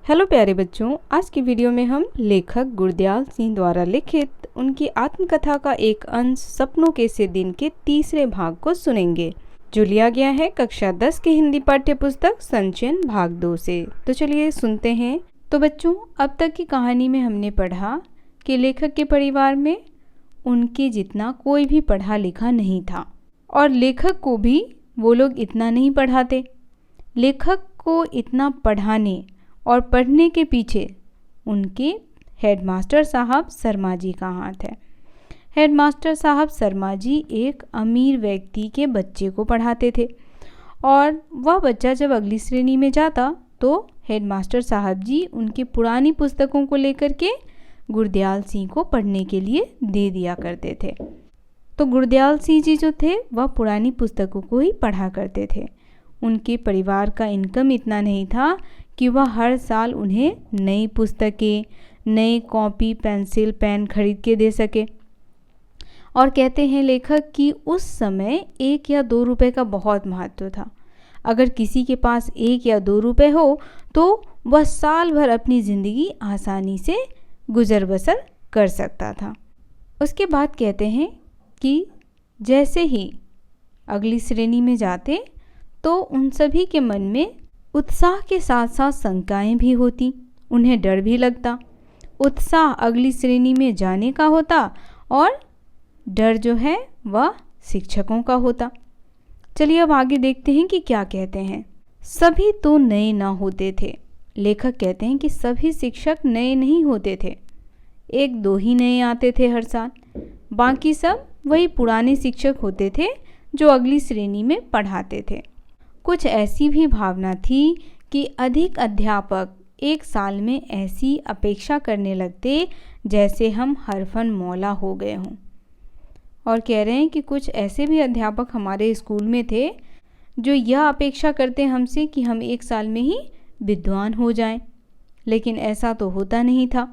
Hello प्यारे बच्चों, आज की वीडियो में हम लेखक गुरदयाल सिंह द्वारा लिखित उनकी आत्मकथा का एक अंश सपनों के से दिन के तीसरे भाग को सुनेंगे, जो लिया गया है कक्षा 10 की हिंदी पाठ्य पुस्तक संचयन भाग 2 से। तो चलिए सुनते हैं। तो बच्चों, अब तक की कहानी में हमने पढ़ा कि लेखक के परिवार में उनके जितना कोई भी पढ़ा लिखा नहीं था और लेखक को भी वो लोग इतना नहीं पढ़ाते। लेखक को इतना पढ़ाने और पढ़ने के पीछे उनके हेडमास्टर साहब शर्मा जी का हाथ है। हेडमास्टर साहब शर्मा जी एक अमीर व्यक्ति के बच्चे को पढ़ाते थे और वह बच्चा जब अगली श्रेणी में जाता तो हेडमास्टर साहब जी उनकी पुरानी पुस्तकों को लेकर के गुरदयाल सिंह को पढ़ने के लिए दे दिया करते थे। तो गुरदयाल सिंह जी जो थे वह पुरानी पुस्तकों को ही पढ़ा करते थे। उनके परिवार का इनकम इतना नहीं था कि वह हर साल उन्हें नई पुस्तकें, नई कॉपी, पेंसिल, पेन खरीद के दे सके। और कहते हैं लेखक कि उस समय 1 या 2 रुपए का बहुत महत्व था। अगर किसी के पास 1 या 2 रुपए हो तो वह साल भर अपनी ज़िंदगी आसानी से गुजर बसर कर सकता था। उसके बाद कहते हैं कि जैसे ही अगली श्रेणी में जाते तो उन सभी के मन में उत्साह के साथ साथ शंकाएं भी होती, उन्हें डर भी लगता। उत्साह अगली श्रेणी में जाने का होता और डर जो है वह शिक्षकों का होता। चलिए अब आगे देखते हैं कि क्या कहते हैं। सभी तो नए ना होते थे। लेखक कहते हैं कि सभी शिक्षक नए नहीं होते थे, 1-2 ही नए आते थे हर साल। बाकी सब वही पुराने शिक्षक होते थे जो अगली श्रेणी में पढ़ाते थे। कुछ ऐसी भी भावना थी कि अधिक अध्यापक एक साल में ऐसी अपेक्षा करने लगते जैसे हम हरफन मौला हो गए हों। और कह रहे हैं कि कुछ ऐसे भी अध्यापक हमारे स्कूल में थे जो यह अपेक्षा करते हमसे कि हम 1 साल में ही विद्वान हो जाएं, लेकिन ऐसा तो होता नहीं था।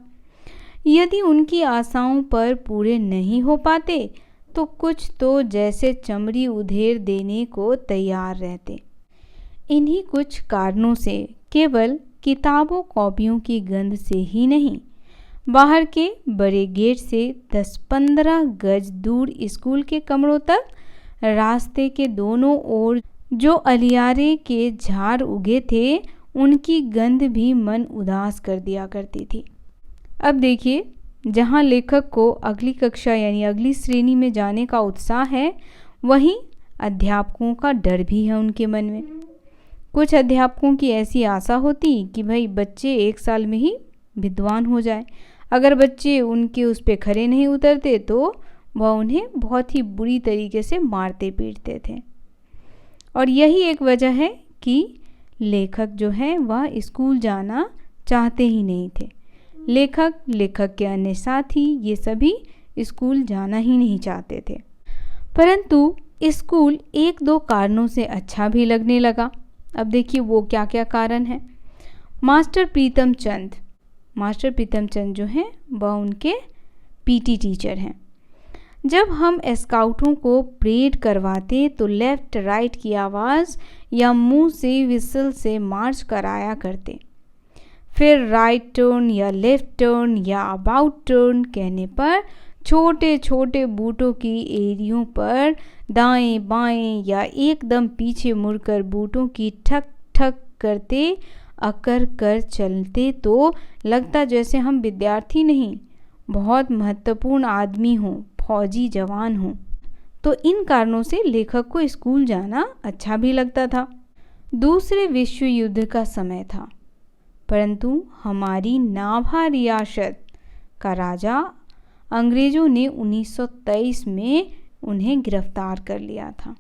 यदि उनकी आशाओं पर पूरे नहीं हो पाते तो कुछ तो जैसे चमड़ी उधेड़ देने को तैयार रहते। इन्हीं कुछ कारणों से केवल किताबों कॉपियों की गंध से ही नहीं, बाहर के बड़े गेट से 10-15 गज दूर स्कूल के कमरों तक रास्ते के दोनों ओर जो अलियारे के झाड़ उगे थे उनकी गंध भी मन उदास कर दिया करती थी। अब देखिए, जहाँ लेखक को अगली कक्षा यानी अगली श्रेणी में जाने का उत्साह है, वहीं अध्यापकों का डर भी है उनके मन में। कुछ अध्यापकों की ऐसी आशा होती कि भाई बच्चे 1 साल में ही विद्वान हो जाए। अगर बच्चे उनके उस पे खरे नहीं उतरते तो वह उन्हें बहुत ही बुरी तरीके से मारते पीटते थे। और यही एक वजह है कि लेखक जो है वह स्कूल जाना चाहते ही नहीं थे। लेखक के अन्य साथी ये सभी स्कूल जाना ही नहीं चाहते थे। परंतु स्कूल 1-2 कारणों से अच्छा भी लगने लगा। अब देखिए वो क्या क्या कारण है। मास्टर प्रीतम चंद जो हैं वह उनके पीटी टीचर हैं। जब हम स्काउटों को परेड करवाते तो लेफ्ट राइट की आवाज़ या मुंह से विसल से मार्च कराया करते। फिर राइट टर्न या लेफ्ट टर्न या अबाउट टर्न कहने पर छोटे छोटे बूटों की एड़ियों पर दाएं बाएं या एकदम पीछे मुड़कर बूटों की ठक ठक करते अकर कर चलते तो लगता जैसे हम विद्यार्थी नहीं, बहुत महत्वपूर्ण आदमी हों, फौजी जवान हों। तो इन कारणों से लेखक को स्कूल जाना अच्छा भी लगता था। दूसरे विश्व युद्ध का समय था, परंतु हमारी नाभा रियासत का राजा अंग्रेज़ों ने 1923 में उन्हें गिरफ्तार कर लिया था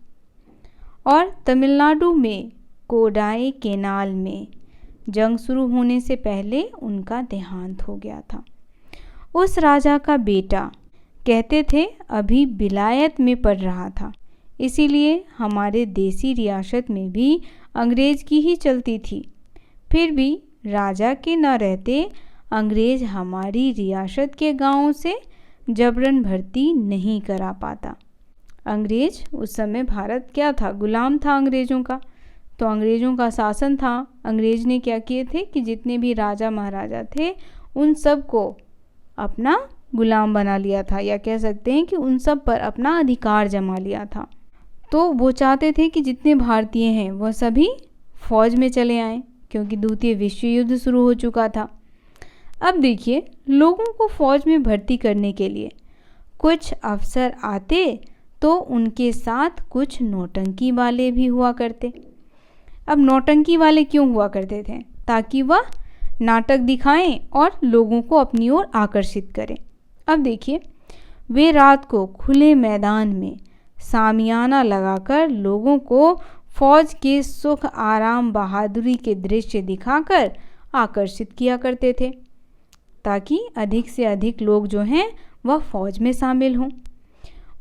और तमिलनाडु में कोडाई केनाल में जंग शुरू होने से पहले उनका देहांत हो गया था। उस राजा का बेटा कहते थे अभी विलायत में पढ़ रहा था, इसीलिए हमारे देसी रियासत में भी अंग्रेज़ की ही चलती थी। फिर भी राजा के न रहते अंग्रेज़ हमारी रियासत के गांवों से जबरन भर्ती नहीं करा पाता। अंग्रेज़ उस समय भारत क्या था, गुलाम था अंग्रेज़ों का। तो अंग्रेज़ों का शासन था। अंग्रेज़ ने क्या किए थे कि जितने भी राजा महाराजा थे उन सब को अपना गुलाम बना लिया था, या कह सकते हैं कि उन सब पर अपना अधिकार जमा लिया था। तो वो चाहते थे कि जितने भारतीय हैं वह सभी फौज में चले आएं, क्योंकि द्वितीय विश्व युद्ध शुरू हो चुका था। अब देखिए, लोगों को फौज में भर्ती करने के लिए कुछ अफसर आते तो उनके साथ कुछ नौटंकी वाले भी हुआ करते। अब नौटंकी वाले क्यों हुआ करते थे? ताकि वह नाटक दिखाएं और लोगों को अपनी ओर आकर्षित करें। अब देखिए, वे रात को खुले मैदान में सामियाना लगाकर लोगों को फौज के सुख आराम बहादुरी के दृश्य दिखाकर आकर्षित किया करते थे, ताकि अधिक से अधिक लोग जो हैं वह फौज में शामिल हों।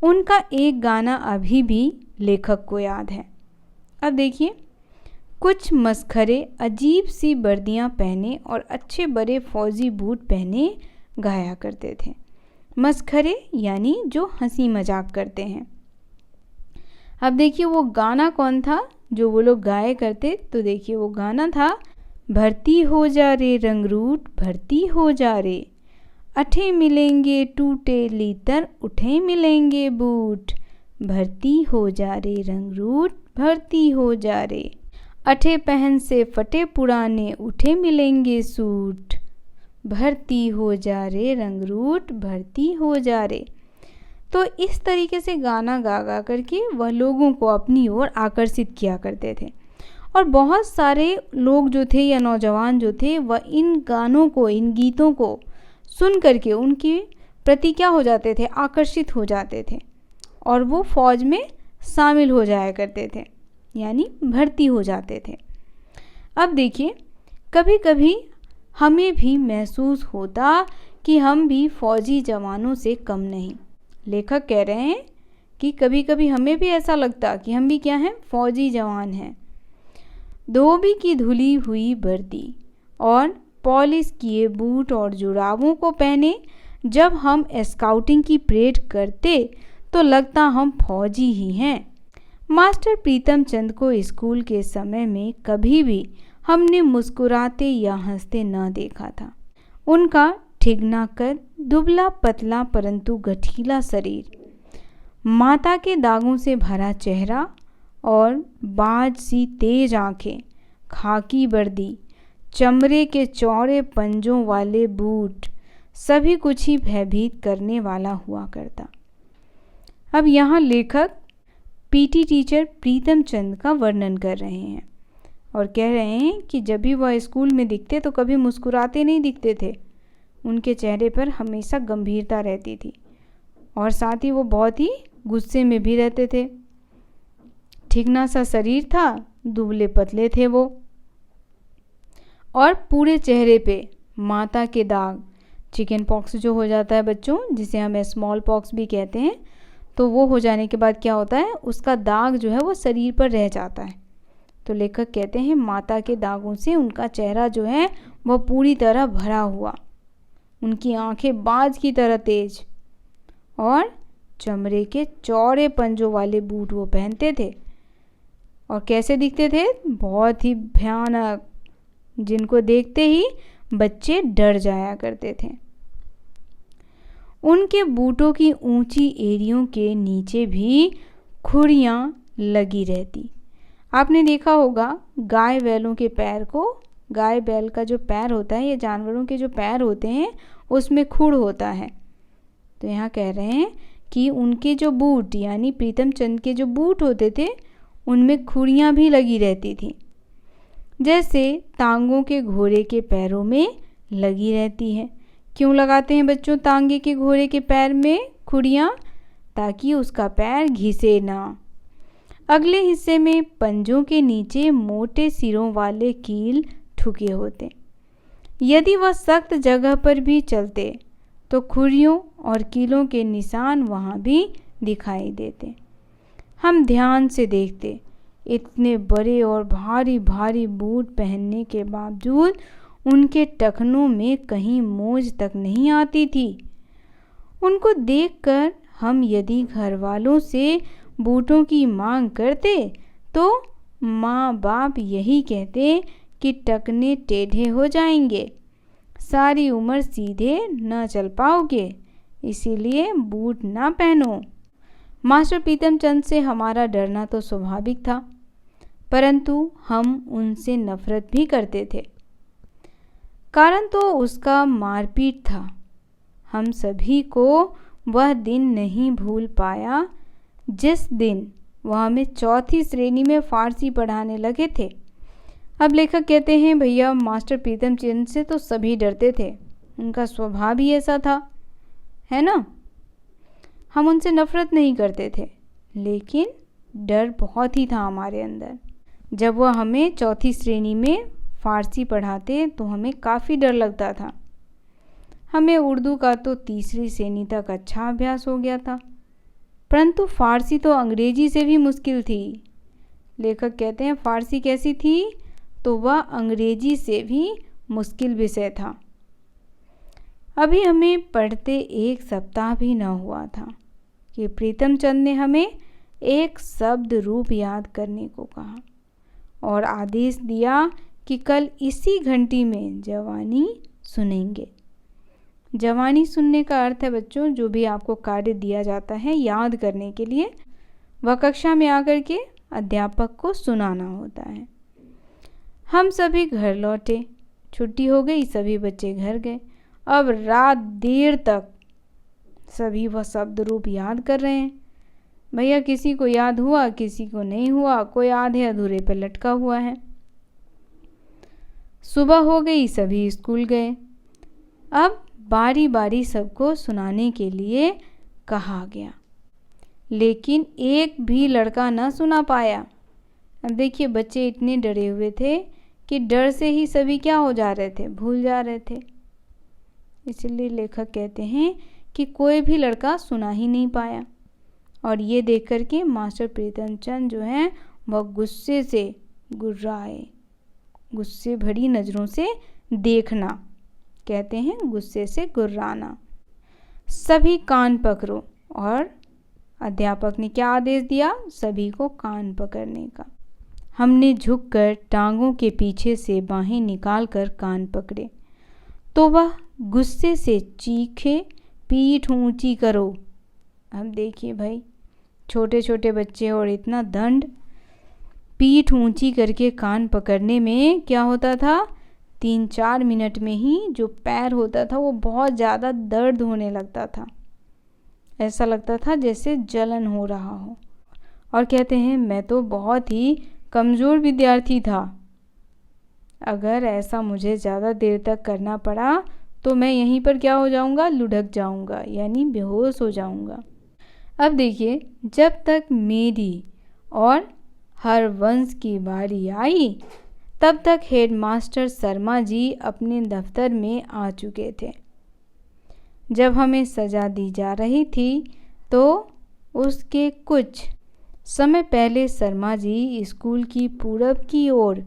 उनका एक गाना अभी भी लेखक को याद है। अब देखिए, कुछ मस्खरे अजीब सी वर्दियां पहने और अच्छे बड़े फौजी बूट पहने गाया करते थे। मस्खरे यानी जो हंसी मजाक करते हैं। अब देखिए, वो गाना कौन था जो वो लोग गाए करते? तो देखिए, वो गाना था, भर्ती हो जा रे रंगरूट, भर्ती हो जा रे, अठे मिलेंगे टूटे लीतर, उठे मिलेंगे बूट, भर्ती हो जा रे रंगरूट, भर्ती हो जा रे, अठे पहन से फटे पुराने, उठे मिलेंगे सूट, भर्ती हो जा रे रंगरूट, भर्ती हो जा रे। तो इस तरीके से गाना गा गा करके वह लोगों को अपनी ओर आकर्षित किया करते थे। और बहुत सारे लोग जो थे या नौजवान जो थे वह इन गानों को, इन गीतों को सुन करके उनके प्रति क्या हो जाते थे? आकर्षित हो जाते थे और वो फौज में शामिल हो जाया करते थे, यानी भर्ती हो जाते थे। अब देखिए, कभी कभी हमें भी महसूस होता कि हम भी फौजी जवानों से कम नहीं। लेखक कह रहे हैं कि कभी कभी हमें भी ऐसा लगता कि हम भी क्या हैं? फौजी जवान हैं। धोबी की धुली हुई वर्दी और पॉलिश किए बूट और जुराबों को पहने जब हम स्काउटिंग की परेड करते तो लगता हम फौजी ही हैं। मास्टर प्रीतम चंद को स्कूल के समय में कभी भी हमने मुस्कुराते या हंसते न देखा था। उनका ठिगना कर, दुबला पतला परंतु गठीला शरीर, माता के दागों से भरा चेहरा और बाज सी तेज आंखें, खाकी वर्दी, चमड़े के चौड़े पंजों वाले बूट, सभी कुछ ही भयभीत करने वाला हुआ करता। अब यहाँ लेखक पीटी टीचर प्रीतम चंद का वर्णन कर रहे हैं और कह रहे हैं कि जब भी वह स्कूल में दिखते तो कभी मुस्कुराते नहीं दिखते थे। उनके चेहरे पर हमेशा गंभीरता रहती थी और साथ ही वो बहुत ही गुस्से में भी रहते थे। ठिगना सा शरीर था, दुबले पतले थे वो, और पूरे चेहरे पे माता के दाग, चिकन पॉक्स जो हो जाता है बच्चों, जिसे हम स्मॉल पॉक्स भी कहते हैं, तो वो हो जाने के बाद क्या होता है, उसका दाग जो है वो शरीर पर रह जाता है। तो लेखक कहते हैं माता के दागों से उनका चेहरा जो है वह पूरी तरह भरा हुआ, उनकी आंखें बाज की तरह तेज, और चमड़े के चौड़े पंजों वाले बूट वो पहनते थे। और कैसे दिखते थे? बहुत ही भयानक, जिनको देखते ही बच्चे डर जाया करते थे। उनके बूटों की ऊंची एड़ियों के नीचे भी खुरियां लगी रहती। आपने देखा होगा गाय बैलों के पैर को, गाय बैल का जो पैर होता है या जानवरों के जो पैर होते हैं उसमें खुर होता है। तो यहाँ कह रहे हैं कि उनके जो बूट, यानी प्रीतम चंद के जो बूट होते थे उनमें खुरियां भी लगी रहती थी, जैसे तांगों के घोड़े के पैरों में लगी रहती है। क्यों लगाते हैं बच्चों तांगे के घोड़े के पैर में खुरियां? ताकि उसका पैर घिसे ना। अगले हिस्से में पंजों के नीचे मोटे सिरों वाले कील ठुके होते। यदि वह सख्त जगह पर भी चलते तो खुरियों और कीलों के निशान वहाँ भी दिखाई देते। हम ध्यान से देखते, इतने बड़े और भारी भारी बूट पहनने के बावजूद उनके टखनों में कहीं मोज तक नहीं आती थी। उनको देखकर हम यदि घर वालों से बूटों की मांग करते तो माँ बाप यही कहते कि टखने टेढ़े हो जाएंगे, सारी उम्र सीधे न चल पाओगे, इसीलिए बूट ना पहनो। मास्टर प्रीतमचंद से हमारा डरना तो स्वाभाविक था, परंतु हम उनसे नफरत भी करते थे। कारण तो उसका मारपीट था। हम सभी को वह दिन नहीं भूल पाया जिस दिन वह हमें चौथी श्रेणी में फारसी पढ़ाने लगे थे। अब लेखक कहते हैं, भैया मास्टर प्रीतमचंद से तो सभी डरते थे, उनका स्वभाव ही ऐसा था, है ना। हम उनसे नफरत नहीं करते थे, लेकिन डर बहुत ही था हमारे अंदर। जब वह हमें चौथी श्रेणी में फारसी पढ़ाते तो हमें काफ़ी डर लगता था। हमें उर्दू का तो तीसरी श्रेणी तक अच्छा अभ्यास हो गया था, परंतु फारसी तो अंग्रेजी से भी मुश्किल थी। लेखक कहते हैं फारसी कैसी थी, तो वह अंग्रेजी से भी मुश्किल विषय था। अभी हमें पढ़ते 1 सप्ताह भी न हुआ था कि प्रीतमचंद ने हमें एक शब्द रूप याद करने को कहा और आदेश दिया कि कल इसी घंटी में जवानी सुनेंगे। जवानी सुनने का अर्थ है बच्चों, जो भी आपको कार्य दिया जाता है याद करने के लिए, वह कक्षा में आकर के अध्यापक को सुनाना होता है। हम सभी घर लौटे, छुट्टी हो गई, सभी बच्चे घर गए। अब रात देर तक सभी वह शब्द रूप याद कर रहे हैं। भैया किसी को याद हुआ, किसी को नहीं हुआ, कोई आधे अधूरे पर लटका हुआ है। सुबह हो गई, सभी स्कूल गए। अब बारी बारी सबको सुनाने के लिए कहा गया, लेकिन एक भी लड़का न सुना पाया। अब देखिए बच्चे इतने डरे हुए थे कि डर से ही सभी क्या हो जा रहे थे, भूल जा रहे थे। इसलिए लेखक कहते हैं कि कोई भी लड़का सुना ही नहीं पाया। और ये देख कर के मास्टर प्रीतमचंद जो हैं वह गुस्से से गुर्राए। गुस्से भरी नज़रों से देखना कहते हैं, गुस्से से गुर्राना। सभी कान पकड़ो। और अध्यापक ने क्या आदेश दिया, सभी को कान पकड़ने का। हमने झुककर टांगों के पीछे से बाहें निकालकर कान पकड़े तो वह गुस्से से चीखे, पीठ ऊंची करो। अब देखिए भाई, छोटे छोटे बच्चे और इतना दंड। पीठ ऊंची करके कान पकड़ने में क्या होता था, 3-4 मिनट में ही जो पैर होता था वो बहुत ज़्यादा दर्द होने लगता था। ऐसा लगता था जैसे जलन हो रहा हो। और कहते हैं मैं तो बहुत ही कमज़ोर विद्यार्थी था। अगर ऐसा मुझे ज़्यादा देर तक करना पड़ा तो मैं यहीं पर क्या हो जाऊंगा, लुढ़क जाऊंगा, यानी बेहोश हो जाऊंगा। अब देखिए, जब तक मेरी और हरवंश की बारी आई तब तक हेडमास्टर शर्मा जी अपने दफ्तर में आ चुके थे। जब हमें सज़ा दी जा रही थी तो उसके कुछ समय पहले शर्मा जी स्कूल की पूरब की ओर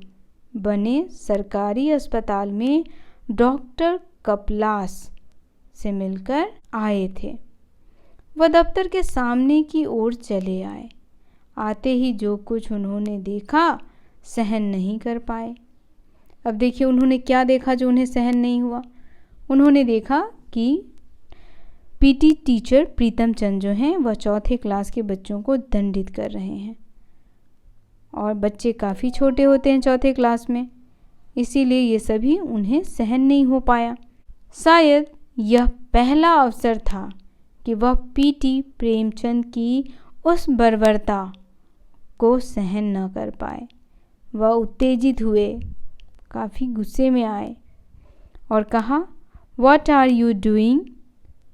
बने सरकारी अस्पताल में डॉक्टर कपलास से मिलकर आए थे। वह दफ्तर के सामने की ओर चले आए। आते ही जो कुछ उन्होंने देखा सहन नहीं कर पाए। अब देखिए उन्होंने क्या देखा जो उन्हें सहन नहीं हुआ। उन्होंने देखा कि पीटी टीचर प्रीतमचंद जो हैं वह चौथे क्लास के बच्चों को दंडित कर रहे हैं। और बच्चे काफ़ी छोटे होते हैं चौथे क्लास में, इसीलिए ये सभी उन्हें सहन नहीं हो पाया। शायद यह पहला अवसर था कि वह पीटी प्रेमचंद की उस बर्बरता को सहन न कर पाए। वह उत्तेजित हुए, काफ़ी गुस्से में आए और कहा, "What are you doing?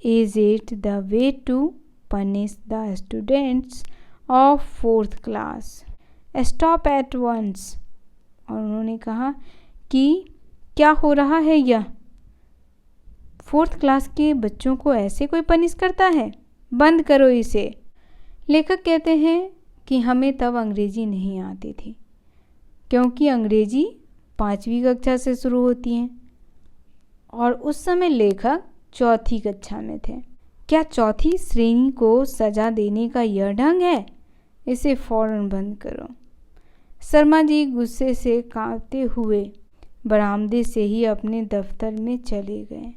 Is it the way to punish the students of 4th class? Stop at once." और उन्होंने कहा कि क्या हो रहा है यह? 4th क्लास के बच्चों को ऐसे कोई पनिश करता है? बंद करो इसे। लेखक कहते हैं कि हमें तब अंग्रेजी नहीं आती थी, क्योंकि अंग्रेजी 5वीं कक्षा से शुरू होती है और उस समय लेखक 4थी कक्षा में थे। क्या 4थी श्रेणी को सज़ा देने का यह ढंग है? इसे फ़ौरन बंद करो। शर्मा जी गुस्से से कांपते हुए बरामदे से ही अपने दफ्तर में चले गए।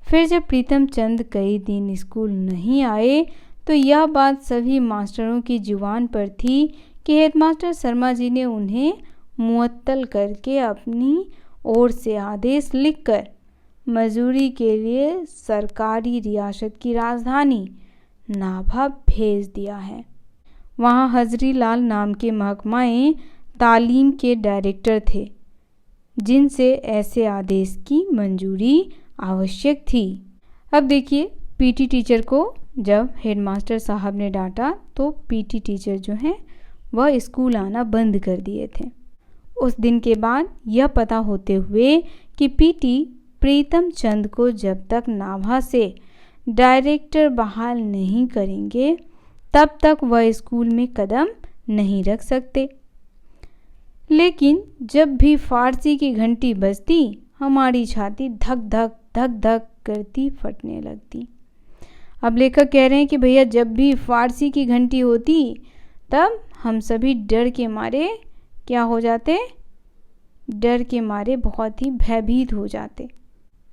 फिर जब प्रीतम चंद कई दिन स्कूल नहीं आए तो यह बात सभी मास्टरों की जुबान पर थी कि हेडमास्टर शर्मा जी ने उन्हें मुअत्तल करके अपनी ओर से आदेश लिखकर मजदूरी के लिए सरकारी रियासत की राजधानी नाभा भेज दिया है। वहाँ हजरी लाल नाम के महकमाए तालीम के डायरेक्टर थे जिनसे ऐसे आदेश की मंजूरी आवश्यक थी। अब देखिए, पीटी टीचर को जब हेडमास्टर साहब ने डांटा तो पीटी टीचर जो हैं वह स्कूल आना बंद कर दिए थे। उस दिन के बाद यह पता होते हुए कि पीटी प्रीतम चंद को जब तक नाभा से डायरेक्टर बहाल नहीं करेंगे तब तक वह स्कूल में कदम नहीं रख सकते। लेकिन जब भी फारसी की घंटी बजती हमारी छाती धक धक धक धक करती फटने लगती। अब लेखक कह रहे हैं कि भैया जब भी फारसी की घंटी होती तब हम सभी डर के मारे क्या हो जाते, डर के मारे बहुत ही भयभीत हो जाते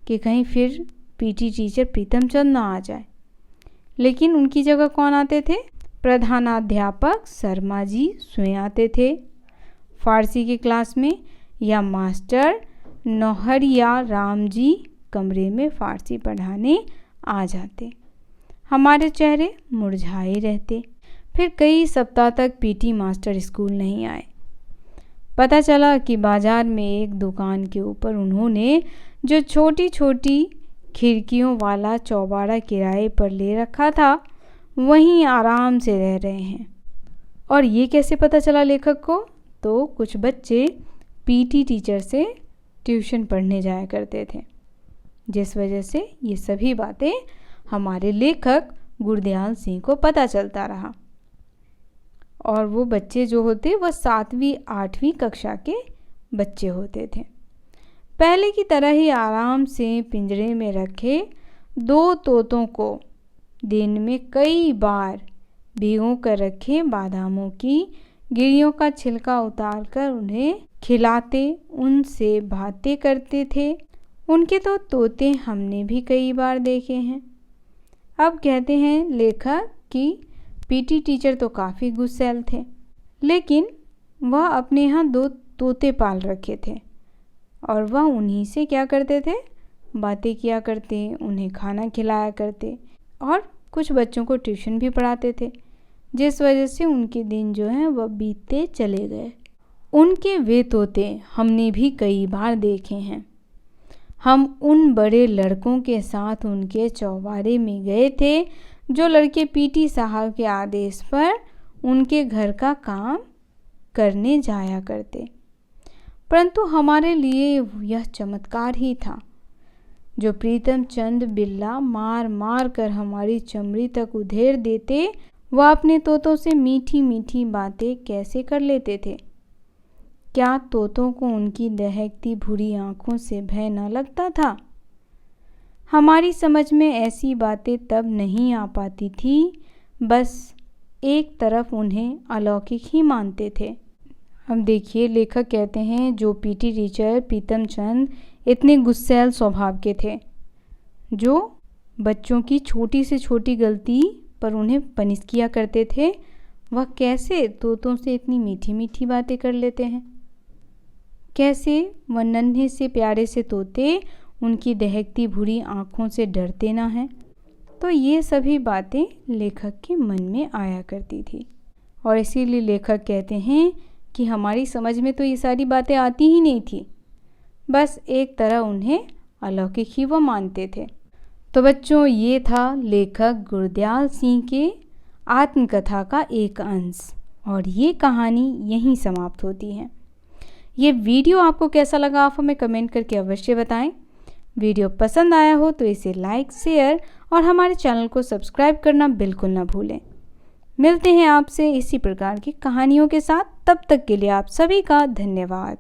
कि कहीं फिर पीटी टीचर प्रीतम चंद ना आ जाए। लेकिन उनकी जगह कौन आते थे? प्रधानाध्यापक शर्मा जी स्वयं आते थे फारसी की क्लास में, या मास्टर नौहरिया राम जी कमरे में फारसी पढ़ाने आ जाते। हमारे चेहरे मुरझाए रहते। फिर कई सप्ताह तक पीटी मास्टर स्कूल नहीं आए। पता चला कि बाजार में एक दुकान के ऊपर उन्होंने जो छोटी छोटी खिड़कियों वाला चौबारा किराए पर ले रखा था वहीं आराम से रह रहे हैं। और ये कैसे पता चला लेखक को? तो कुछ बच्चे पीटी टीचर से ट्यूशन पढ़ने जाया करते थे, जिस वजह से ये सभी बातें हमारे लेखक गुरदयाल सिंह को पता चलता रहा। और वो बच्चे जो होते वह 7वीं 8वीं कक्षा के बच्चे होते थे। पहले की तरह ही आराम से पिंजरे में रखे 2 तोतों को दिन में कई बार भिगो कर रखे बादामों की गिरियों का छिलका उतारकर उन्हें खिलाते, उनसे बातें करते थे। उनके तो तोते हमने भी कई बार देखे हैं। अब कहते हैं लेखक कि पीटी टीचर तो काफ़ी गुस्सैल थे, लेकिन वह अपने यहाँ 2 तोते पाल रखे थे और वह उन्हीं से क्या करते थे, बातें किया करते, उन्हें खाना खिलाया करते और कुछ बच्चों को ट्यूशन भी पढ़ाते थे, जिस वजह से उनके दिन जो हैं वह बीतते चले गए। उनके वे तोते हमने भी कई बार देखे हैं। हम उन बड़े लड़कों के साथ उनके चौबारे में गए थे जो लड़के पीटी साहब के आदेश पर उनके घर का काम करने जाया करते। परंतु हमारे लिए यह चमत्कार ही था। जो प्रीतम चंद बिल्ला मार मार कर हमारी चमड़ी तक उधेड़ देते, वह अपने तोतों से मीठी मीठी बातें कैसे कर लेते थे? क्या तोतों को उनकी दहकती भूरी आंखों से भय न लगता था? हमारी समझ में ऐसी बातें तब नहीं आ पाती थी, बस एक तरफ उन्हें अलौकिक ही मानते थे। अब देखिए, लेखक कहते हैं जो पीटी टीचर प्रीतम चंद इतने गुस्सैल स्वभाव के थे, जो बच्चों की छोटी से छोटी गलती पर उन्हें पनिश किया करते थे, वह कैसे तोतों से इतनी मीठी मीठी बातें कर लेते हैं? कैसे वह नन्हे से प्यारे से तोते उनकी दहकती भूरी आँखों से डरते ना हैं? तो ये सभी बातें लेखक के मन में आया करती थी और इसीलिए लेखक कहते हैं कि हमारी समझ में तो ये सारी बातें आती ही नहीं थी, बस एक तरह उन्हें अलौकिक ही वो मानते थे। तो बच्चों, ये था लेखक गुरदयाल सिंह के आत्मकथा का एक अंश और ये कहानी यहीं समाप्त होती है। ये वीडियो आपको कैसा लगा आप हमें कमेंट करके अवश्य बताएं। वीडियो पसंद आया हो तो इसे लाइक, शेयर और हमारे चैनल को सब्सक्राइब करना बिल्कुल ना भूलें। मिलते हैं आपसे इसी प्रकार की कहानियों के साथ। तब तक के लिए आप सभी का धन्यवाद।